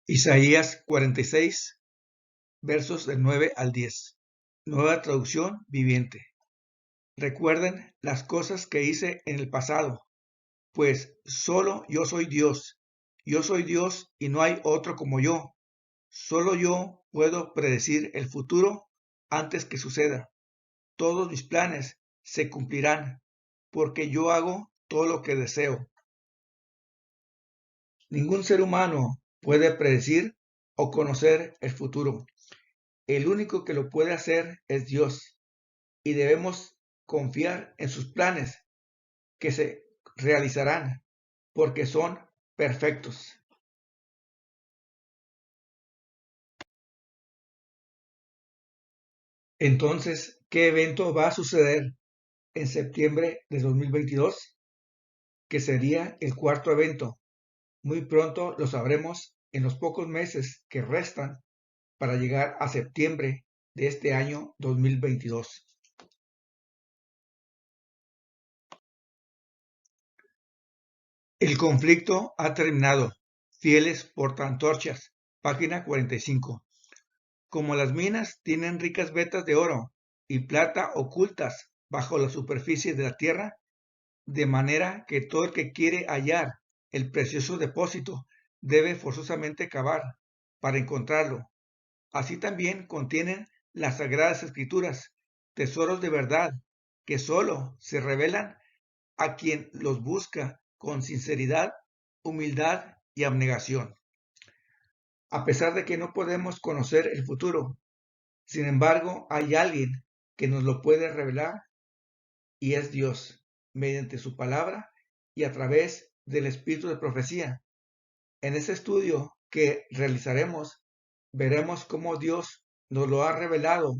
Isaías 46, versos del 9 al 10. Nueva traducción viviente. Recuerden las cosas que hice en el pasado, pues solo yo soy Dios. Yo soy Dios y no hay otro como yo. Solo yo puedo predecir el futuro antes que suceda. Todos mis planes se cumplirán, porque yo hago todo lo que deseo. Ningún ser humano puede predecir o conocer el futuro. El único que lo puede hacer es Dios, y debemos confiar en sus planes que se realizarán, porque son perfectos. Entonces, ¿qué evento va a suceder en septiembre de 2022? Que sería el cuarto evento. Muy pronto lo sabremos en los pocos meses que restan para llegar a septiembre de este año 2022. El conflicto ha terminado. Fieles portaantorchas, página 45. Como las minas tienen ricas vetas de oro y plata ocultas bajo la superficie de la tierra, de manera que todo el que quiere hallar el precioso depósito debe forzosamente cavar para encontrarlo. Así también contienen las sagradas escrituras, tesoros de verdad, que sólo se revelan a quien los busca con sinceridad, humildad y abnegación. A pesar de que no podemos conocer el futuro, sin embargo, hay alguien que nos lo puede revelar y es Dios, mediante su palabra y a través del espíritu de profecía. En este estudio que realizaremos, veremos cómo Dios nos lo ha revelado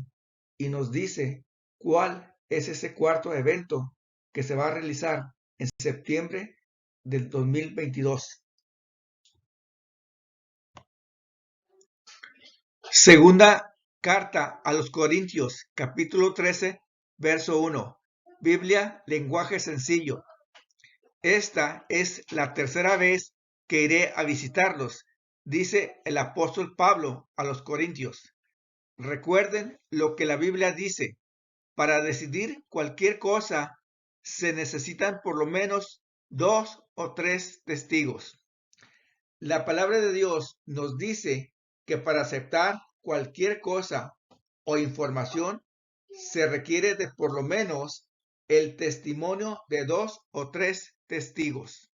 y nos dice cuál es ese cuarto evento que se va a realizar en septiembre del 2022. Segunda carta a los Corintios, capítulo 13, verso 1. Biblia, lenguaje sencillo. Esta es la tercera vez que iré a visitarlos, dice el apóstol Pablo a los Corintios. Recuerden lo que la Biblia dice. Para decidir cualquier cosa se necesitan por lo menos 2 o 3 testigos. La palabra de Dios nos dice que para aceptar cualquier cosa o información se requiere de por lo menos el testimonio de 2 o 3 testigos.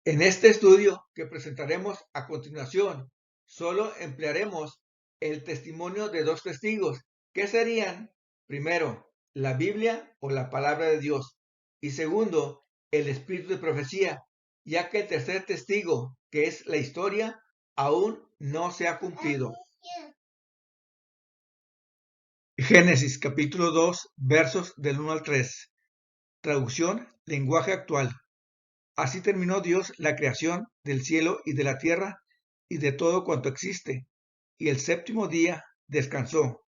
En este estudio que presentaremos a continuación, solo emplearemos el testimonio de 2 testigos, que serían, primero, la Biblia o la palabra de Dios, y segundo, el espíritu de profecía, ya que el tercer testigo, que es la historia, aún no se ha cumplido. Génesis capítulo 2, versos del 1 al 3. Traducción, lenguaje actual. Así terminó Dios la creación del cielo y de la tierra y de todo cuanto existe, y el séptimo día descansó.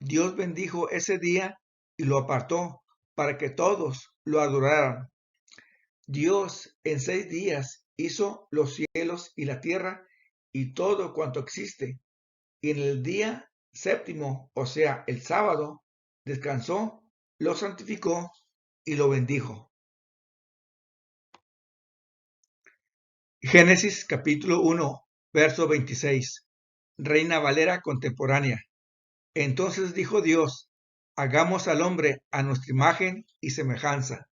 Dios bendijo ese día y lo apartó para que todos lo adoraran. Dios en 6 días hizo los cielos y la tierra y todo cuanto existe, y en el día séptimo, o sea, el sábado, descansó, lo santificó y lo bendijo. Génesis capítulo 1, verso 26. Reina Valera contemporánea. Entonces dijo Dios, hagamos al hombre a nuestra imagen y semejanza.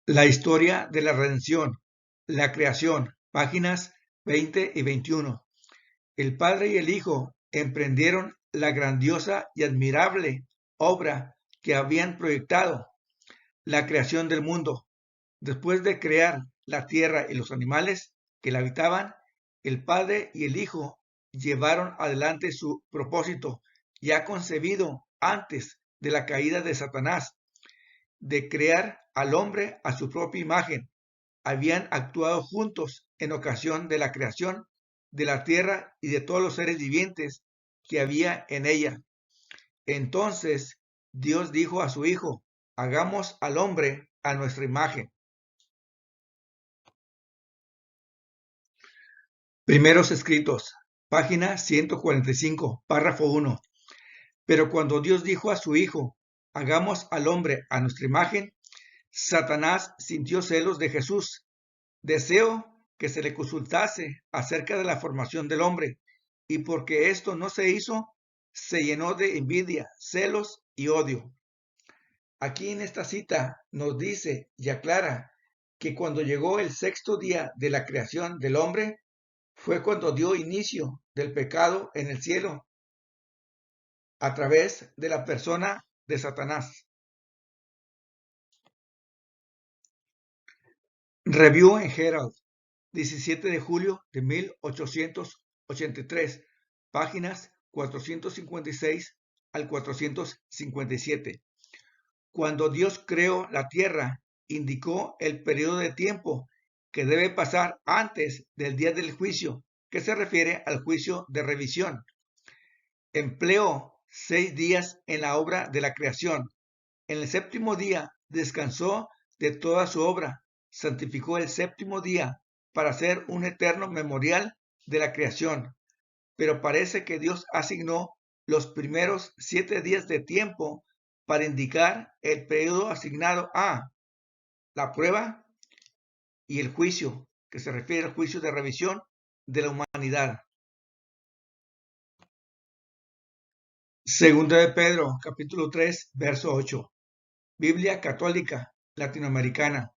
La historia de la redención. La creación. Páginas 20 y 21. El Padre y el Hijo emprendieron la grandiosa y admirable obra que habían proyectado, la creación del mundo. Después de crear la tierra y los animales que la habitaban, el Padre y el Hijo llevaron adelante su propósito, ya concebido antes de la caída de Satanás, de crear al hombre a su propia imagen. Habían actuado juntos en ocasión de la creación de la tierra y de todos los seres vivientes que había en ella. Entonces Dios dijo a su Hijo, hagamos al hombre a nuestra imagen. Primeros escritos, página 145, párrafo 1. Pero cuando Dios dijo a su Hijo, hagamos al hombre a nuestra imagen, Satanás sintió celos de Jesús, deseo que se le consultase acerca de la formación del hombre, y porque esto no se hizo, se llenó de envidia, celos y odio. Aquí en esta cita nos dice y aclara que cuando llegó el sexto día de la creación del hombre, fue cuando dio inicio del pecado en el cielo a través de la persona de Satanás. Review en Herald, 17 de julio de 1883, páginas 456 al 457. Cuando Dios creó la tierra, indicó el periodo de tiempo que debe pasar antes del día del juicio, que se refiere al juicio de revisión. Empleó 6 días en la obra de la creación. En el séptimo día descansó de toda su obra. Santificó el séptimo día para hacer un eterno memorial de la creación. Pero parece que Dios asignó los primeros 7 días de tiempo para indicar el periodo asignado a la prueba y el juicio, que se refiere al juicio de revisión de la humanidad. Segunda de Pedro, capítulo 3, verso 8. Biblia católica latinoamericana.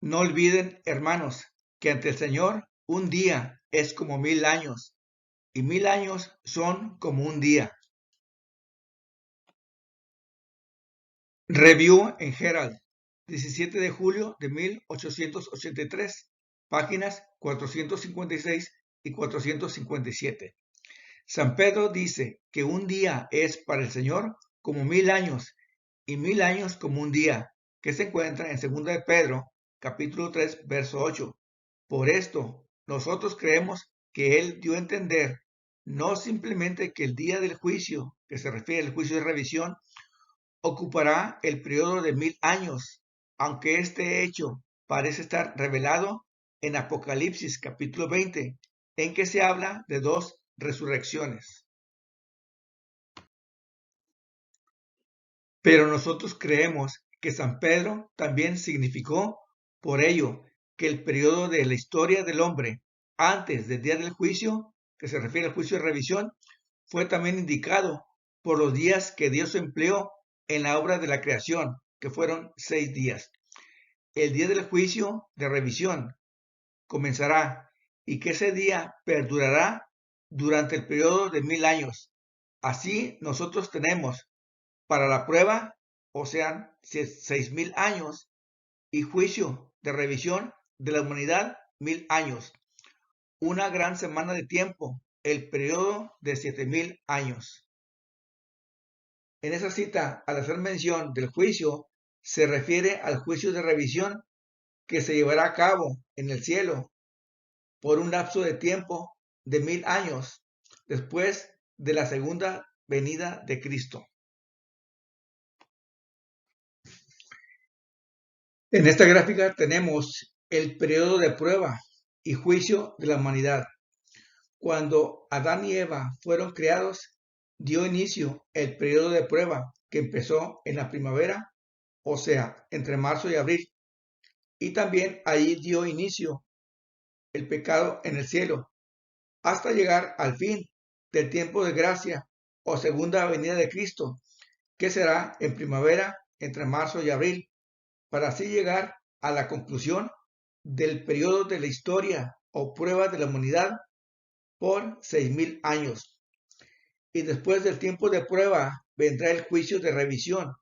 No olviden, hermanos, que ante el Señor un día es como 1000 años y 1000 años son como un día. Review en Herald, 17 de julio de 1883, páginas 456 y 457. San Pedro dice que un día es para el Señor como 1000 años y 1000 años como un día, que se encuentra en 2 de Pedro, capítulo 3, verso 8. Por esto, nosotros creemos que Él dio a entender no simplemente que el día del juicio, que se refiere al juicio de revisión, ocupará el periodo de 1000 años, aunque este hecho parece estar revelado en Apocalipsis capítulo 20, en que se habla de 2 resurrecciones. Pero nosotros creemos que San Pedro también significó, por ello, que el periodo de la historia del hombre antes del día del juicio, que se refiere al juicio de revisión, fue también indicado por los días que Dios empleó en la obra de la creación, que fueron 6 días. El día del juicio de revisión comenzará y que ese día perdurará durante el periodo de 1000 años. Así nosotros tenemos para la prueba, o sea, 6000 años, y juicio de revisión de la humanidad, 1000 años. Una gran semana de tiempo, el periodo de 7000 años. En esa cita, al hacer mención del juicio, se refiere al juicio de revisión que se llevará a cabo en el cielo por un lapso de tiempo de 1000 años después de la segunda venida de Cristo. En esta gráfica tenemos el periodo de prueba y juicio de la humanidad. Cuando Adán y Eva fueron creados, dio inicio el periodo de prueba que empezó en la primavera, o sea, entre marzo y abril. Y también ahí dio inicio el pecado en el cielo, hasta llegar al fin del tiempo de gracia o segunda venida de Cristo, que será en primavera entre marzo y abril, para así llegar a la conclusión del periodo de la historia o prueba de la humanidad por 6000 años. Y después del tiempo de prueba vendrá el juicio de revisión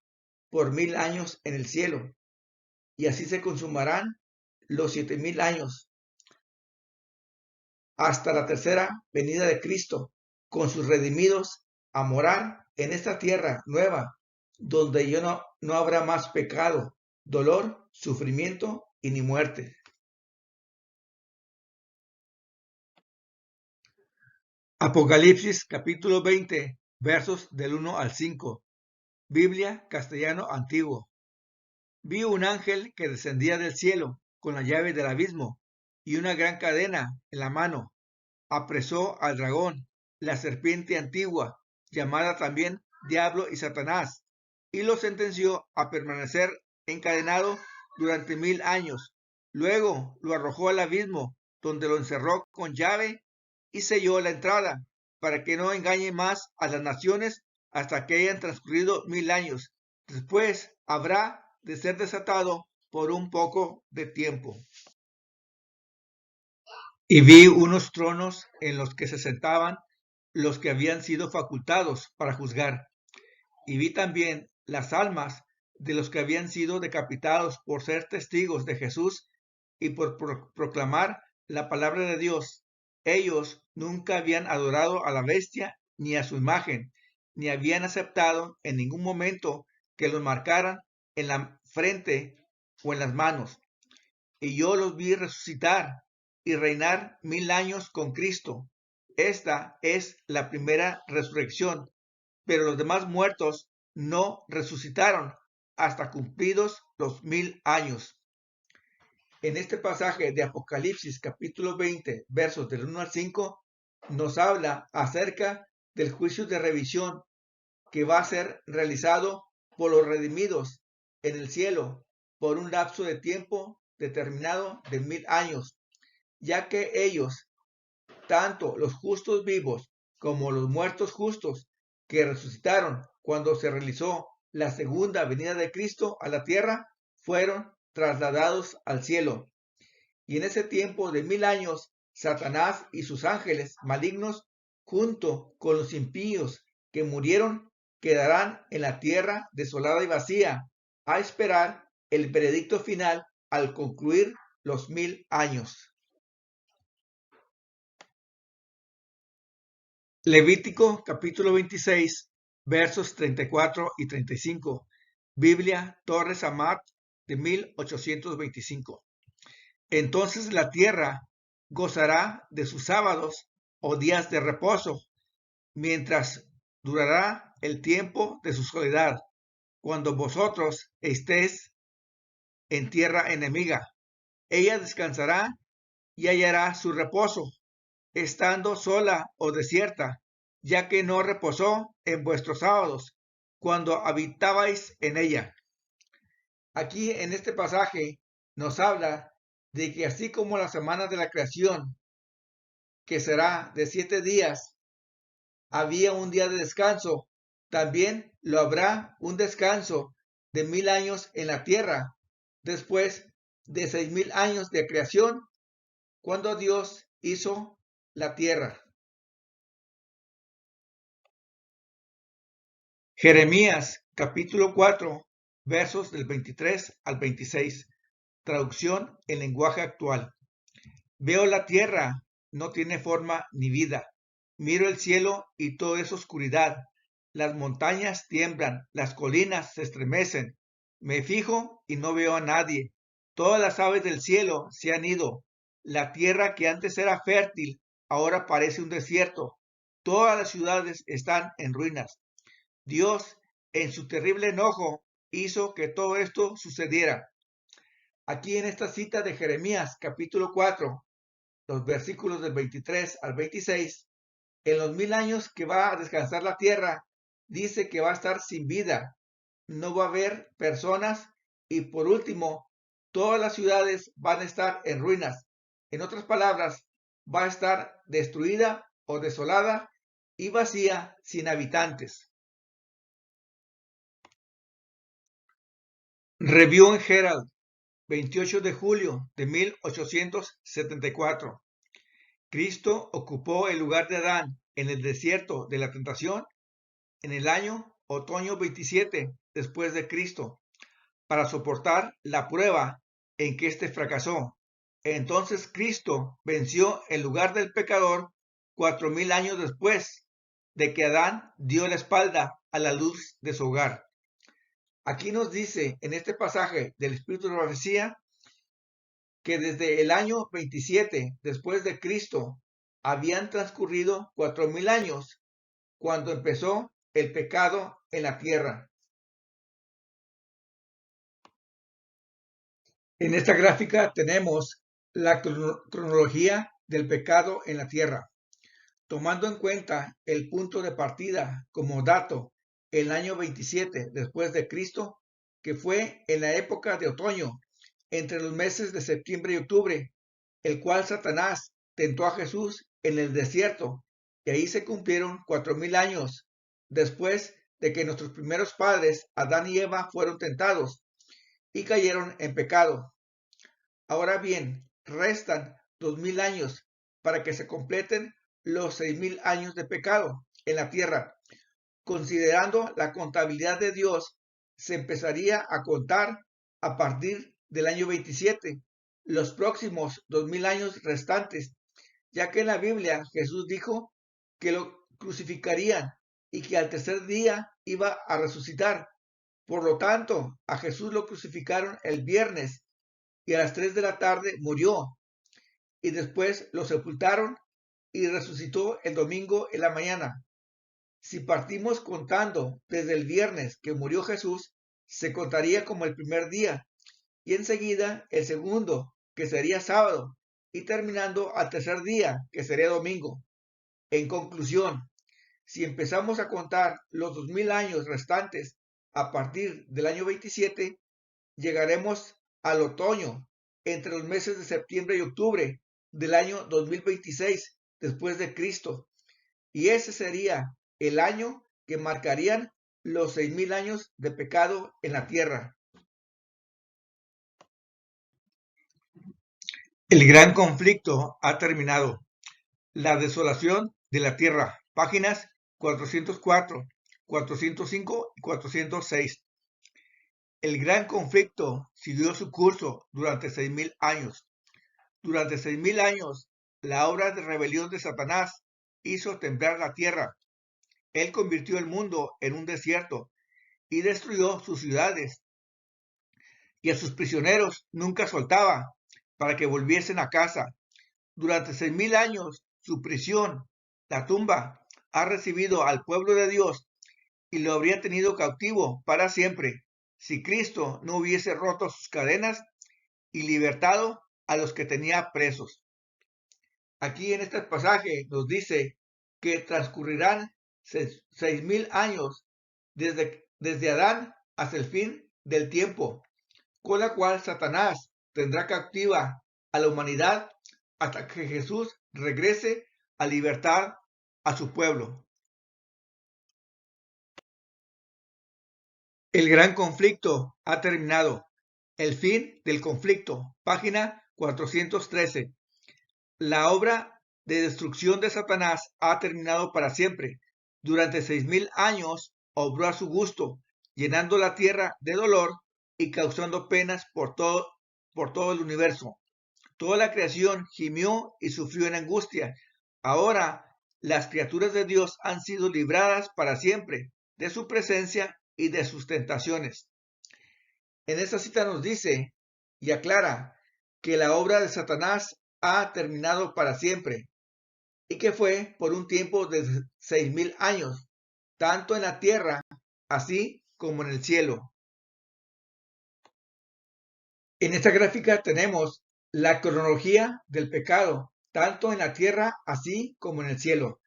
por 1000 años en el cielo. Y así se consumarán los 7000 años hasta la tercera venida de Cristo con sus redimidos a morar en esta tierra nueva donde ya no habrá más pecado, dolor, sufrimiento y ni muerte. Apocalipsis capítulo 20, versos del 1 al 5. Biblia castellano antiguo. Vi un ángel que descendía del cielo con la llave del abismo y una gran cadena en la mano. Apresó al dragón, la serpiente antigua, llamada también Diablo y Satanás, y lo sentenció a permanecer encadenado durante 1000 años. Luego lo arrojó al abismo, donde lo encerró con llave y selló la entrada, para que no engañe más a las naciones hasta que hayan transcurrido 1000 años. Después habrá de ser desatado por un poco de tiempo. Y vi unos tronos en los que se sentaban los que habían sido facultados para juzgar. Y vi también las almas de los que habían sido decapitados por ser testigos de Jesús y por proclamar la palabra de Dios. Ellos nunca habían adorado a la bestia ni a su imagen, ni habían aceptado en ningún momento que los marcaran en la frente o en las manos. Y yo los vi resucitar y reinar 1000 años con Cristo. Esta es la primera resurrección, pero los demás muertos no resucitaron hasta cumplidos los 1000 años. En este pasaje de Apocalipsis capítulo 20, versos del 1 al 5, nos habla acerca del juicio de revisión que va a ser realizado por los redimidos en el cielo por un lapso de tiempo determinado de 1000 años, ya que ellos, tanto los justos vivos como los muertos justos que resucitaron cuando se realizó la segunda venida de Cristo a la tierra, fueron trasladados al cielo. Y en ese tiempo de 1000 años, Satanás y sus ángeles malignos, junto con los impíos que murieron, quedarán en la tierra desolada y vacía, a esperar el veredicto final al concluir los 1000 años. Levítico capítulo 26, versos 34 y 35. Biblia Torres Amat de 1825. Entonces la tierra gozará de sus sábados o días de reposo, mientras durará el tiempo de su soledad, cuando vosotros estéis en tierra enemiga. Ella descansará y hallará su reposo, estando sola o desierta, ya que no reposó en vuestros sábados, cuando habitabais en ella. Aquí en este pasaje nos habla de que así como la semana de la creación, que será de 7 días, había un día de descanso, también lo habrá un descanso de 1000 años en la tierra, después de 6000 años de creación, cuando Dios hizo la tierra. Jeremías capítulo 4, versos del 23 al 26. Traducción en lenguaje actual. Veo la tierra, no tiene forma ni vida. Miro el cielo y todo es oscuridad. Las montañas tiemblan, las colinas se estremecen. Me fijo y no veo a nadie. Todas las aves del cielo se han ido. La tierra que antes era fértil ahora parece un desierto. Todas las ciudades están en ruinas. Dios, en su terrible enojo, hizo que todo esto sucediera. Aquí en esta cita de Jeremías capítulo 4, los versículos del 23 al 26, en los 1000 años que va a descansar la tierra, dice que va a estar sin vida, no va a haber personas y por último, todas las ciudades van a estar en ruinas. En otras palabras, va a estar destruida o desolada y vacía sin habitantes. Review en Herald, 28 de julio de 1874. Cristo ocupó el lugar de Adán en el desierto de la tentación en el año otoño 27 después de Cristo para soportar la prueba en que éste fracasó. Entonces Cristo venció en lugar del pecador 4000 años después de que Adán dio la espalda a la luz de su hogar. Aquí nos dice en este pasaje del Espíritu de Profecía que desde el año 27 después de Cristo habían transcurrido 4000 años cuando empezó el pecado en la tierra. En esta gráfica tenemos la cronología del pecado en la tierra. Tomando en cuenta el punto de partida como dato, el año 27 después de Cristo, que fue en la época de otoño, entre los meses de septiembre y octubre, el cual Satanás tentó a Jesús en el desierto, y ahí se cumplieron 4000 años después de que nuestros primeros padres, Adán y Eva, fueron tentados y cayeron en pecado. Ahora bien, restan 2000 años para que se completen los 6000 años de pecado en la tierra. Considerando la contabilidad de Dios, se empezaría a contar a partir del año 27, los próximos 2000 años restantes, ya que en la Biblia Jesús dijo que lo crucificarían y que al tercer día iba a resucitar. Por lo tanto, a Jesús lo crucificaron el viernes y a las 3 de la tarde murió, y después lo sepultaron y resucitó el domingo en la mañana. Si partimos contando desde el viernes que murió Jesús, se contaría como el primer día, y enseguida el segundo, que sería sábado, y terminando al tercer día, que sería domingo. En conclusión, si empezamos a contar los 2000 años restantes a partir del año 27, llegaremos al otoño entre los meses de septiembre y octubre del año 2026 después de Cristo, y ese sería el año que marcarían los 6000 años de pecado en la tierra. El gran conflicto ha terminado. La desolación de la tierra. Páginas 404, 405 y 406. El gran conflicto siguió su curso durante 6000 años. Durante 6000 años, la obra de rebelión de Satanás hizo temblar la tierra. Él convirtió el mundo en un desierto y destruyó sus ciudades. Y a sus prisioneros nunca soltaba para que volviesen a casa. Durante 6000 años, su prisión, la tumba, ha recibido al pueblo de Dios y lo habría tenido cautivo para siempre si Cristo no hubiese roto sus cadenas y libertado a los que tenía presos. Aquí en este pasaje nos dice que transcurrirán 6000 años desde Adán hasta el fin del tiempo, con la cual Satanás tendrá cautiva a la humanidad hasta que Jesús regrese a libertad a su pueblo. El gran conflicto ha terminado. El fin del conflicto. Página 413. La obra de destrucción de Satanás ha terminado para siempre. Durante 6000 años obró a su gusto, llenando la tierra de dolor y causando penas por todo el universo. Toda la creación gimió y sufrió en angustia. Ahora las criaturas de Dios han sido libradas para siempre de su presencia y de sus tentaciones. En esta cita nos dice y aclara que la obra de Satanás ha terminado para siempre y que fue por un tiempo de 6000 años, tanto en la tierra así como en el cielo. En esta gráfica tenemos la cronología del pecado, tanto en la tierra así como en el cielo.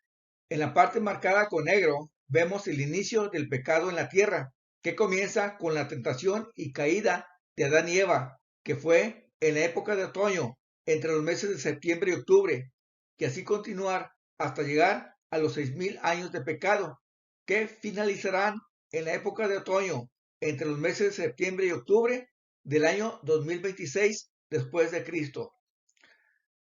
En la parte marcada con negro vemos el inicio del pecado en la tierra, que comienza con la tentación y caída de Adán y Eva, que fue en la época de otoño, entre los meses de septiembre y octubre, y así continuar hasta llegar a los 6000 años de pecado, que finalizarán en la época de otoño, entre los meses de septiembre y octubre del año 2026 después de Cristo.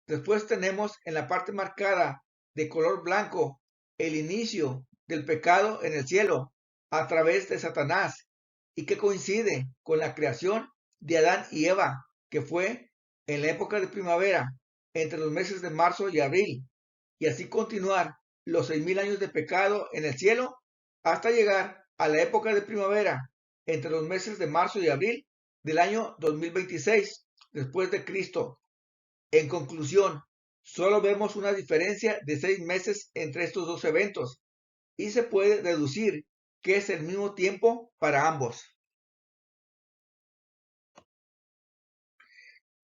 Después tenemos en la parte marcada de color blanco el inicio del pecado en el cielo a través de Satanás y que coincide con la creación de Adán y Eva, que fue en la época de primavera, entre los meses de marzo y abril, y así continuar los 6000 años de pecado en el cielo hasta llegar a la época de primavera, entre los meses de marzo y abril del año 2026 después de Cristo. En conclusión, solo vemos una diferencia de 6 meses entre estos dos eventos y se puede deducir que es el mismo tiempo para ambos.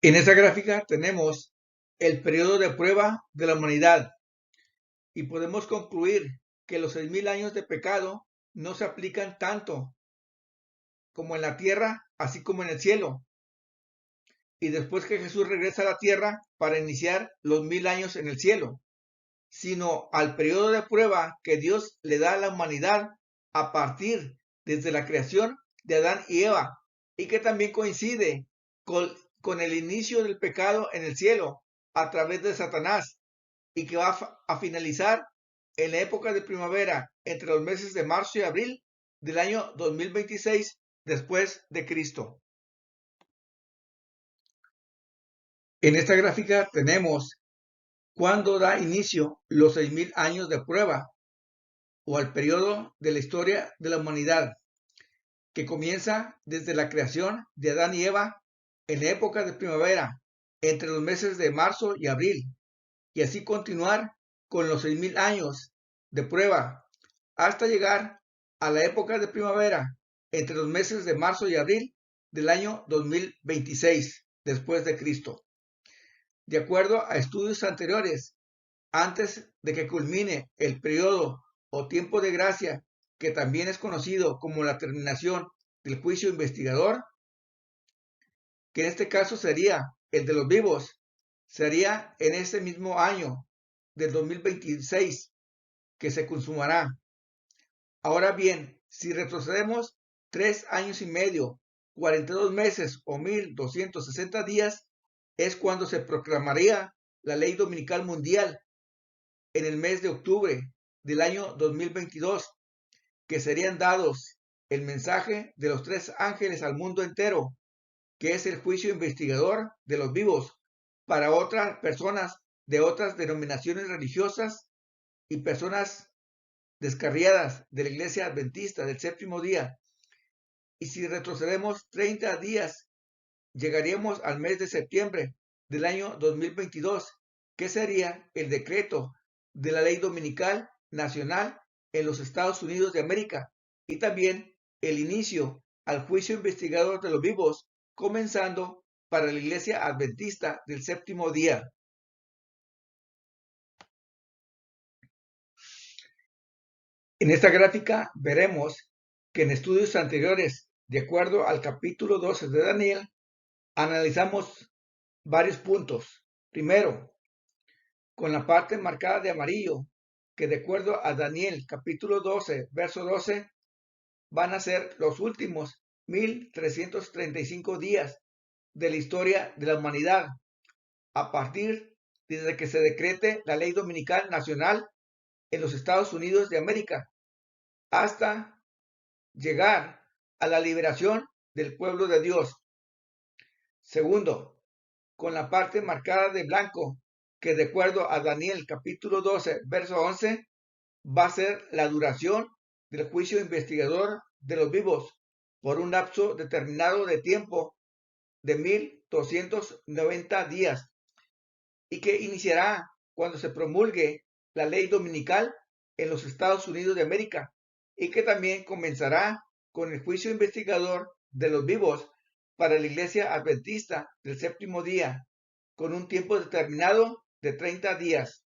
En esta gráfica tenemos el periodo de prueba de la humanidad y podemos concluir que los 6.000 años de pecado no se aplican tanto como en la tierra, así como en el cielo. Y después que Jesús regresa a la tierra para iniciar los 1.000 años en el cielo, sino al periodo de prueba que Dios le da a la humanidad a partir desde la creación de Adán y Eva, y que también coincide con el inicio del pecado en el cielo a través de Satanás, y que va a finalizar en la época de primavera entre los meses de marzo y abril del año 2026 después de Cristo. En esta gráfica tenemos cuándo da inicio los 6.000 años de prueba o al periodo de la historia de la humanidad, que comienza desde la creación de Adán y Eva en la época de primavera, entre los meses de marzo y abril, y así continuar con los 6.000 años de prueba hasta llegar a la época de primavera, entre los meses de marzo y abril del año 2026 después de Cristo. De acuerdo a estudios anteriores, antes de que culmine el periodo o tiempo de gracia, que también es conocido como la terminación del juicio investigador, que en este caso sería el de los vivos, sería en este mismo año del 2026 que se consumará. Ahora bien, si retrocedemos 3 años y medio, 42 meses o 1260 días, es cuando se proclamaría la ley dominical mundial en el mes de octubre del año 2022, que serían dados el mensaje de los 3 ángeles al mundo entero, que es el juicio investigador de los vivos para otras personas de otras denominaciones religiosas y personas descarriadas de la iglesia adventista del séptimo día. Y si retrocedemos 30 días, llegaríamos al mes de septiembre del año 2022, que sería el decreto de la ley dominical nacional en los Estados Unidos de América y también el inicio al juicio investigador de los vivos, comenzando para la iglesia adventista del séptimo día. En esta gráfica veremos que en estudios anteriores, de acuerdo al capítulo 12 de Daniel, analizamos varios puntos. Primero, con la parte marcada de amarillo, que de acuerdo a Daniel capítulo 12, verso 12, van a ser los últimos 1335 días de la historia de la humanidad, a partir desde que se decrete la ley dominical nacional en los Estados Unidos de América, hasta llegar a la liberación del pueblo de Dios. Segundo, con la parte marcada de blanco, que de acuerdo a Daniel capítulo 12, verso 11, va a ser la duración del juicio investigador de los vivos por un lapso determinado de tiempo de 1290 días y que iniciará cuando se promulgue la ley dominical en los Estados Unidos de América y que también comenzará con el juicio investigador de los vivos para la iglesia adventista del séptimo día, con un tiempo determinado de 30 días.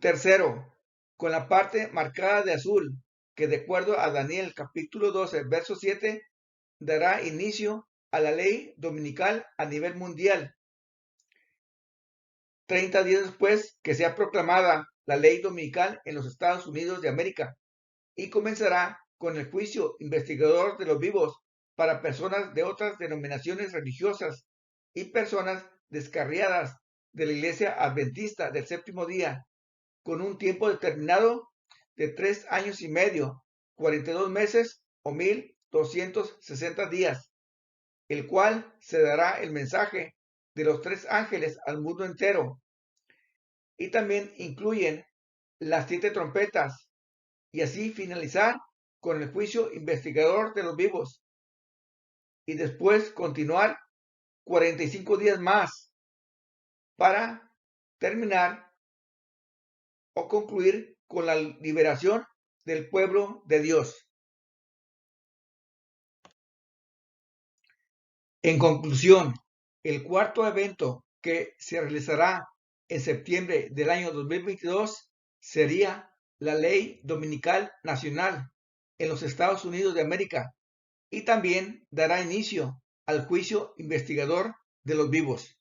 Tercero, con la parte marcada de azul, que de acuerdo a Daniel capítulo 12, verso 7, dará inicio a la ley dominical a nivel mundial. 30 días después que sea proclamada la ley dominical en los Estados Unidos de América, y comenzará con el juicio investigador de los vivos para personas de otras denominaciones religiosas y personas descarriadas de la iglesia adventista del séptimo día, con un tiempo determinado de 3 años y medio, 42 meses o 1260 días, el cual se dará el mensaje de los 3 ángeles al mundo entero. Y también incluyen las 7 trompetas y así finalizar con el juicio investigador de los vivos y después continuar 45 días más para terminar o concluir con la liberación del pueblo de Dios. En conclusión, el cuarto evento que se realizará en septiembre del año 2022 sería la Ley Dominical Nacional en los Estados Unidos de América y también dará inicio al juicio investigador de los vivos.